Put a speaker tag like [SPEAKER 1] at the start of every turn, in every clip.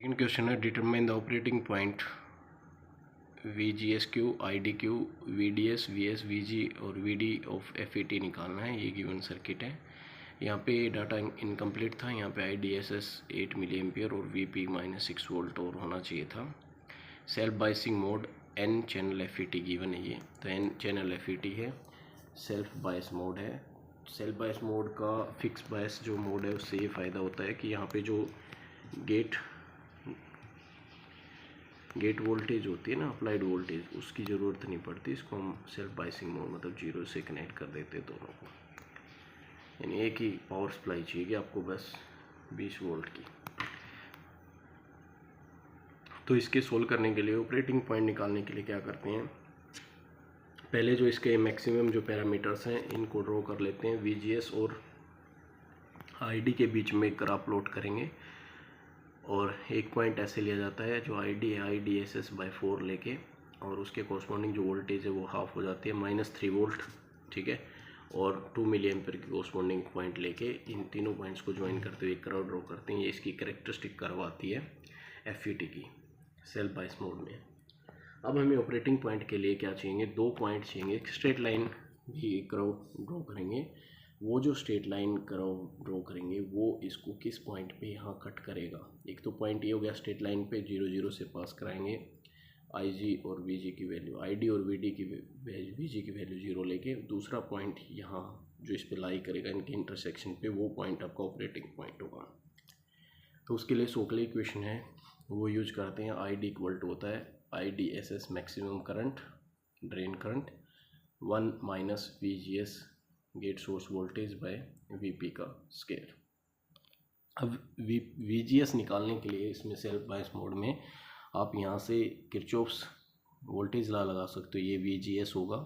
[SPEAKER 1] Second question है determine the operating point VGSQ, IDQ, VDS, VS, VG और VD of FET निकालना है। ये गिवन सर्किट है। यहाँ पे डाटा इनकम्प्लीट था। यहाँ पे IDSS 8 मिली एम्पियर और VP -6 वोल्ट और होना चाहिए था। Self biasing mode N channel FET given है ये, तो N चैनल FET है। सेल्फ बायस मोड है। सेल्फ बायस मोड का फिक्स बायस जो मोड है उससे ये फ़ायदा होता है कि यहाँ पे जो गेट वोल्टेज होती है ना, अप्लाइड वोल्टेज, उसकी ज़रूरत नहीं पड़ती। इसको हम सेल्फ बायसिंग मोड मतलब 0 से कनेक्ट कर देते हैं दोनों को। यानी एक ही पावर सप्लाई चाहिए आपको, बस 20 वोल्ट की। तो इसके सोल्व करने के लिए, ऑपरेटिंग पॉइंट निकालने के लिए क्या करते हैं, पहले जो इसके मैक्सिमम जो पैरामीटर्स हैं इनको ड्रॉ कर लेते हैं। VGS और ID के बीच में एक ग्राफ प्लॉट करेंगे और एक पॉइंट ऐसे लिया जाता है जो ID है IDSS/4 लेके, और उसके कॉरस्पॉन्डिंग जो वोल्टेज है वो हाफ हो जाती है -3 वोल्ट, ठीक है। और 2 मिली एम्पियर की कॉरस्पॉन्डिंग पॉइंट लेके इन तीनों पॉइंट्स को ज्वाइन करते हुए एक कर्व ड्रॉ करते हैं। ये इसकी कैरेक्टरिस्टिक कर्व आती है FET की सेल्फ बायस मोड में। अब हमें ऑपरेटिंग पॉइंट के लिए क्या चाहिए, 2 पॉइंट चाहिए। एक स्ट्रेट लाइन भी कर्व ड्रॉ करेंगे। वो जो स्ट्रेट लाइन कर्व ड्रॉ करेंगे वो इसको किस पॉइंट पे यहाँ कट करेगा। एक तो पॉइंट ये हो गया स्ट्रेट लाइन पे 0 0 से पास कराएंगे IG और VG की वैल्यू, ID और VG की वैल्यू 0 लेके। दूसरा पॉइंट यहाँ जो इस पे लाई करेगा इनके इंटरसेक्शन पे, वो पॉइंट आपका ऑपरेटिंग पॉइंट होगा। तो उसके लिए सोकले इक्वेशन है वो यूज करते हैं। ID इक्वल टू होता है IDSS maximum current, drain current, 1 - VGS gate source voltage by VP का स्क्वायर। अब VGS निकालने के लिए इसमें सेल्फ बायस मोड में आप यहाँ से किरचॉफ्स वोल्टेज लॉ लगा सकते हो। ये VGS होगा,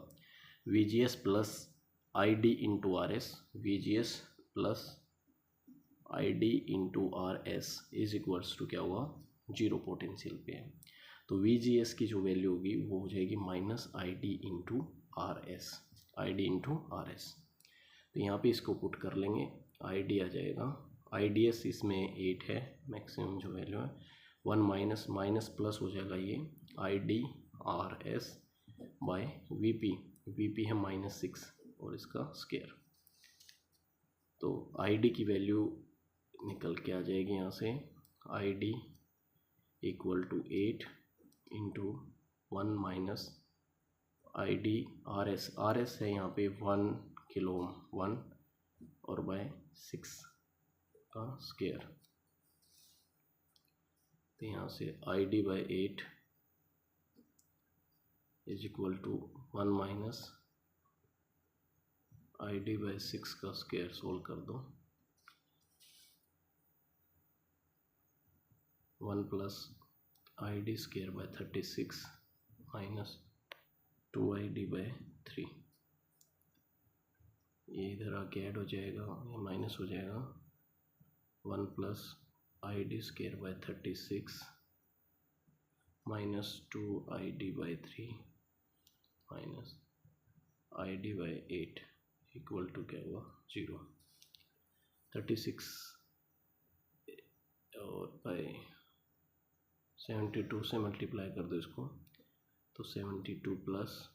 [SPEAKER 1] VGS plus ID into RS, VGS plus ID into RS is equals to क्या होगा, 0 पोटेंशियल पे है। तो VGS की जो वैल्यू होगी वो हो जाएगी -ID into RS, ID into RS। तो यहाँ पे इसको पुट कर लेंगे, ID आ जाएगा। IDS इसमें 8 है मैक्सिमम जो वैल्यू है, 1 माइनस प्लस हो जाएगा ये ID RS बाय VP है -6 और इसका स्क्वायर। तो ID की वैल्यू निकल के आ जाएगी यहाँ से, ID equal to 8 into 1 minus ID RS है यहाँ पे 1 किलो ओम 1 और बाय 6 का स्क्वायर। तो यहाँ से ID by 8 is equal to 1 minus ID by 6 का स्क्वायर। सोल्व कर दो, 1 plus ID square by 36 minus 2ID by 3। ये इधर आके ऐड हो जाएगा, ये माइनस हो जाएगा। 1 plus ID square by 36 minus 2ID by 3 minus ID by 8 equal to क्या हुआ, 0। 36 और बाय 72 से मल्टीप्लाई कर दो इसको, तो 72 प्लस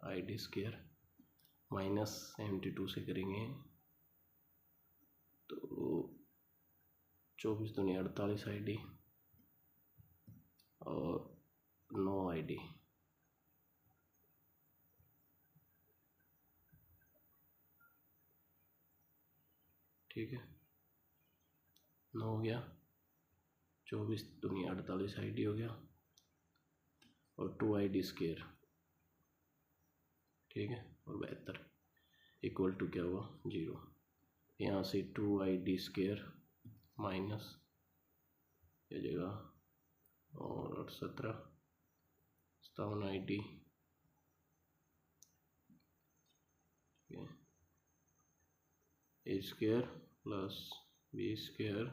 [SPEAKER 1] ID स्क्वायर माइनस 72 से करेंगे तो 24 दूनी 48 ID और 9 ID। ठीक है, 9 हो गया, 24 दूनी 48 ID हो गया और 2 ID स्क्वायर, ठीक है, और 72 इक्वल टू क्या हुआ, 0। यहाँ से 2 ID स्क्वायर माइनस ये जगह और 57 ID A square plus B square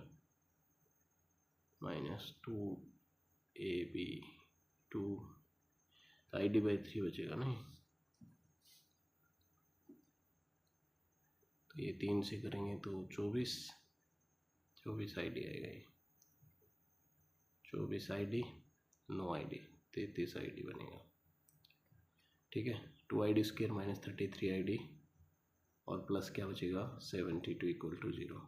[SPEAKER 1] minus 2AB 2 ID by 3 बचेगा नहीं, तो ये 3 से करेंगे तो 24 ID आएगा ये। 24 ID, 9 ID, 33 ID बनेगा। ठीक है, 2 ID स्क्वायर माइनस 33 ID और प्लस क्या बचेगा 72 इक्वल टू 0।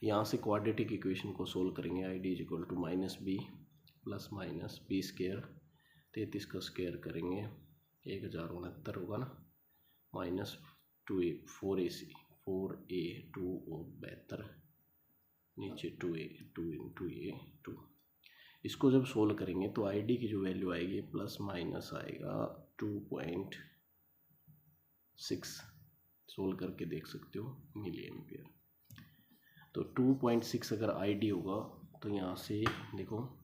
[SPEAKER 1] यहाँ से क्वाड्रेटिक इक्वेशन को सोल्व करेंगे। ID is equal to minus B plus minus B square, 33 का स्क्वायर करेंगे 1069 होगा ना, माइनस 2a 4ac 4a 2 और 72 नीचे 2a 2 इंटू ए 2। इसको जब सोल्व करेंगे तो ID की जो वैल्यू आएगी प्लस माइनस आएगा 2.6, सोल्व करके देख सकते हो मिली एम्पियर। तो 2.6 अगर ID होगा तो यहाँ से देखो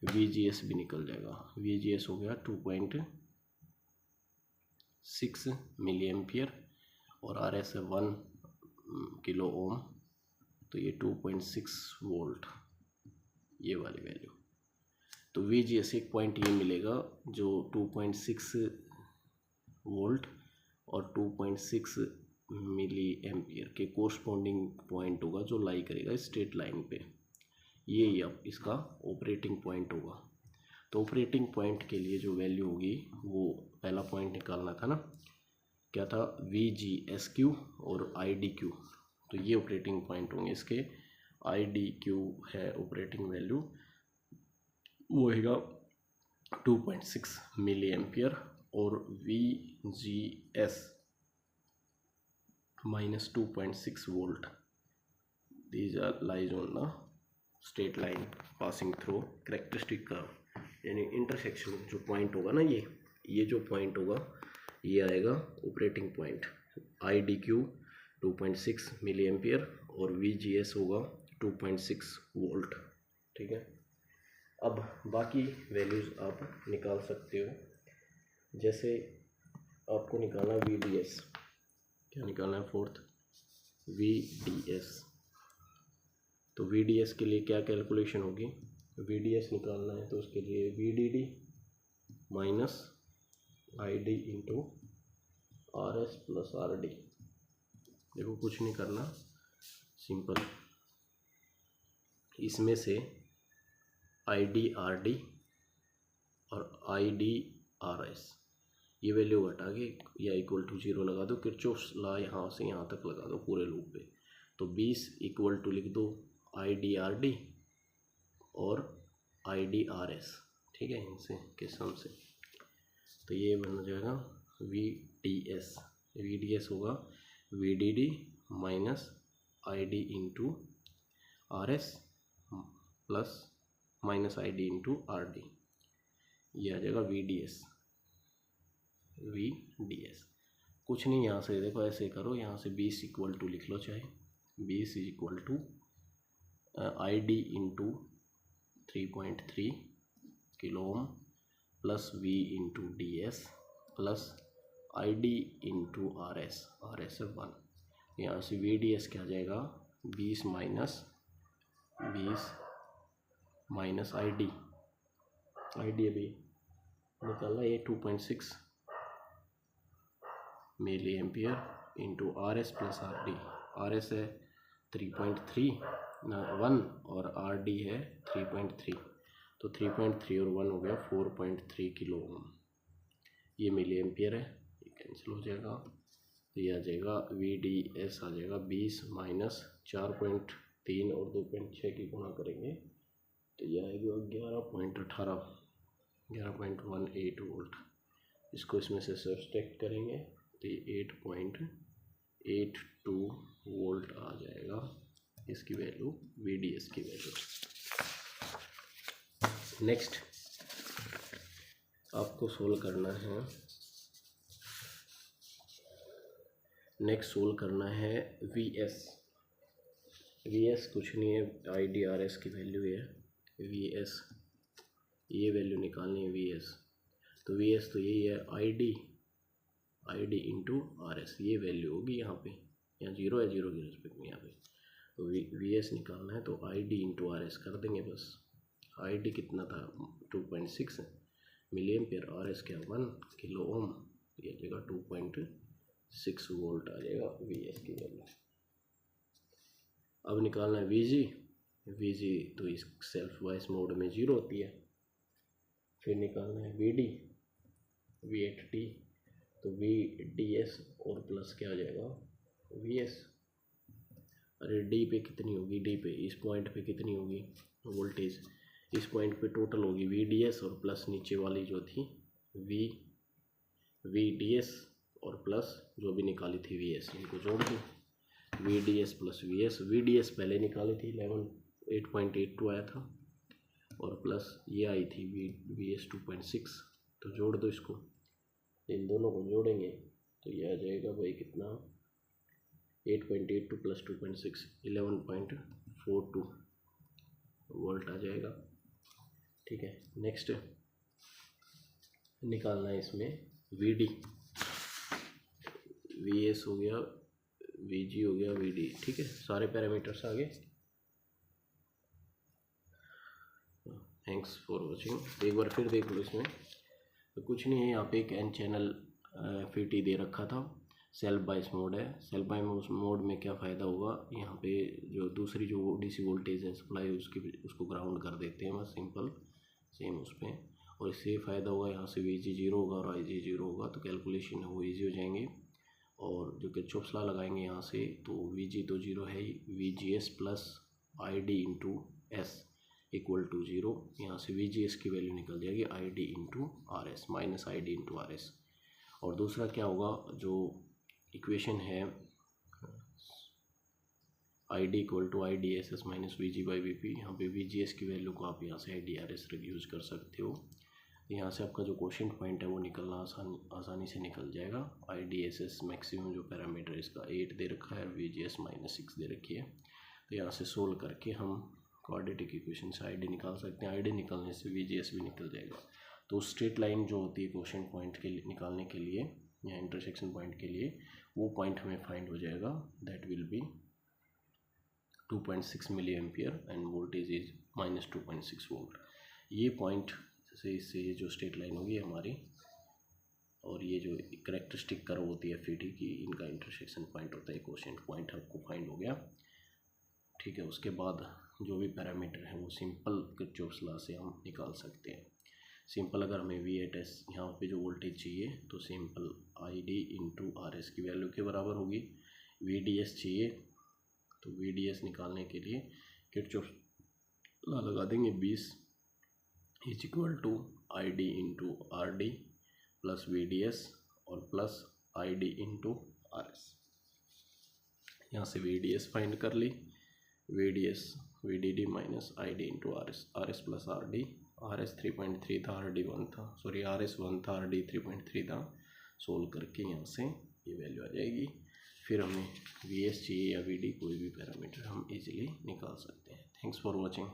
[SPEAKER 1] VGS भी निकल जाएगा। VGS हो गया 2.6 मिली एम्पियर और RS है 1 किलो ओम, तो ये 2.6 वोल्ट ये वाली वैल्यू। तो VGS एक पॉइंट ये मिलेगा जो 2.6 वोल्ट और 2.6 मिली एम्पियर के कोरस्पॉन्डिंग पॉइंट होगा जो लाई करेगा स्ट्रेट लाइन पे। ये अब इसका ऑपरेटिंग पॉइंट होगा। तो ऑपरेटिंग पॉइंट के लिए जो वैल्यू होगी वो पहला पॉइंट निकालना था ना, क्या था VGSQ और IDQ। तो ये ऑपरेटिंग पॉइंट होंगे इसके। IDQ है ऑपरेटिंग वैल्यू, वो होगा 2.6 मिली एम्पियर और VGS minus 2.6 volt. These are lies on the straight line passing through characteristic curve, यानी इंटरसेक्शन जो पॉइंट होगा ना, ये जो पॉइंट होगा ये आएगा operating point. IDQ 2.6 milli ampere और VGS होगा 2.6 वोल्ट। ठीक है, अब बाकी वैल्यूज़ आप निकाल सकते हो। जैसे आपको निकालना VDS, क्या निकालना है फोर्थ VDS। तो VDS के लिए क्या कैलकुलेशन होगी, VDS निकालना है तो उसके लिए VDD minus ID into RS plus RD। देखो कुछ नहीं करना, सिंपल, इसमें से IDRD और IDRS ये वैल्यू हटा के या इक्वल टू 0 लगा दो। किरचॉफ्स लॉ यहाँ से यहाँ तक लगा दो पूरे लूप पे। तो 20 इक्वल टू लिख दो IDRD और IDRS। ठीक है, इनसे के सम से। तो ये बन जाएगा VDS। VDS होगा VDD minus ID into RS plus minus ID into RD, ये आ जाएगा VDS। कुछ नहीं, यहाँ से देखो ऐसे करो, यहाँ से 20 इक्वल टू लिख लो, चाहे 20 is equal to ID into 3.3 kilo ohm plus V into DS plus ID into RS है 1। यहाँ से VDS क्या आ जाएगा 20 माइनस ID अभी निकालना, ये 2.6 milli ampere into RS plus RD। RS है 3.3 और RD है 3.3, तो 3.3 और 1 हो गया 4.3 किलो ओम। ये मिली एम्पियर है, ये कैंसिल हो जाएगा। तो ये आ जाएगा VDS आ जाएगा 20 माइनस 4.3 और 2.6 की गुणा करेंगे तो ये आएगा 11.18 वोल्ट। इसको इसमें से सब्सट्रैक्ट करेंगे तो ये 8.82 वोल्ट आ जाएगा इसकी वैल्यू, VDS की वैल्यू। नेक्स्ट आपको सोल्व करना है VS कुछ नहीं है, IDRS की वैल्यू है VS, ये वैल्यू निकालनी है VS। तो VS तो यही है ID इंटू RS, ये वैल्यू होगी यहाँ पे, यहाँ 0 है 0 की रिस्पेक्ट में यहाँ पे। तो VS निकालना है तो ID इंटू RS कर देंगे बस। ID कितना था 2.6 मिली एम्पियर, RS क्या 1 किलो ओम, ये जगह 2.6 वोल्ट आ जाएगा VS की वैल्यू। अब निकालना है VG। वी जी तो इस सेल्फ वॉइस मोड में 0 होती है। फिर निकालना है V D, V at T, तो वी डी एस और प्लस क्या आ जाएगा वी एस। अरे डी पे कितनी होगी, डी पे इस पॉइंट पे कितनी होगी वोल्टेज, इस पॉइंट पे टोटल होगी वी डी एस और प्लस नीचे वाली जो थी वी डी एस और प्लस जो भी निकाली थी वी एस, इनको जोड़ दो। V D S plus V D S पहले निकाली थी 8.82 आया था और प्लस ये आई थी वी एस 2.6, तो जोड़ दो इसको। इन दोनों को जोड़ेंगे तो ये आ जाएगा भाई कितना 8.82 प्लस 2.6 11.42 वोल्ट आ जाएगा। ठीक है, नेक्स्ट निकालना है इसमें वी डी, वी एस हो गया, वी जी हो गया, वी डी। ठीक है, सारे पैरामीटर्स आ गए। Thanks for watching. एक बार फिर देख लो इसमें, तो कुछ नहीं है, यहाँ पे एक एन चैनल FET दे रखा था, सेल्फ बायस मोड है। सेल्फ बायस मोड में क्या फ़ायदा होगा, यहाँ पे जो दूसरी जो डीसी वोल्टेज है सप्लाई उसको ग्राउंड कर देते हैं, बस सिंपल सेम उस पर। और इससे फ़ायदा होगा, यहाँ से VG 0 होगा और IG 0 होगा, तो कैलकुलेशन है वो ईजी हो जाएंगे। और जो किरचॉफ्स लॉ लगाएंगे यहाँ से, तो VG तो 0 है ही, VGS plus ID into S equal to 0। यहाँ से VGS की वैल्यू निकल जाएगी ID into RS minus ID into RS। और दूसरा क्या होगा, जो इक्वेशन है ID equal to IDSS minus VG by VP, यहाँ पे VGS की वैल्यू को आप यहाँ से IDRS यूज़ कर सकते हो। यहाँ से आपका जो क्वेश्चन पॉइंट है वो निकलना आसानी से निकल जाएगा। IDSS मैक्सिमम जो पैरामीटर इसका 8 दे रखा है, VGS माइनस 6 दे रखी है। तो यहाँ से सोल्व करके हम क्वाड्रेटिक इक्वेशन से ID निकाल सकते हैं। ID निकालने से VGS भी निकल जाएगा। तो स्ट्रेट लाइन जो होती है क्वेश्चन पॉइंट के निकालने के लिए या इंटरसेक्शन पॉइंट के लिए, वो पॉइंट हमें फाइंड हो जाएगा, that will be 2.6 milli ampere and voltage is minus 2.6 volt. ये पॉइंट से इससे ये जो स्ट्रेट लाइन होगी हमारी, और ये जो करेक्टरिस्टिक कर्व होती है FET की, इनका इंटरसेक्शन पॉइंट होता है। क्वेश्चन पॉइंट आपको फाइंड हो गया। ठीक है, उसके बाद जो भी पैरामीटर है वो सिंपल किरचॉफ्स लॉ से हम निकाल सकते हैं। सिंपल अगर हमें V8S यहाँ पे जो वोल्टेज चाहिए, तो सिंपल ID इंटू RS की वैल्यू के बराबर होगी। VDS चाहिए, तो VDS निकालने के लिए किरचॉफ्स लॉ लगा देंगे, 20 is equal to ID into RD plus VDS और प्लस ID इंटू RS। यहाँ से VDS फाइंड कर ली, VDS VDD minus ID into RS plus RD। RS 3.3 था, RD 1 था, सॉरी RS 1 था, RD 3.3 था। सोल्व करके यहाँ से ये वैल्यू आ जाएगी। फिर हमें VS चाहिए या VD, कोई भी पैरामीटर हम इजीली निकाल सकते हैं। Thanks for watching.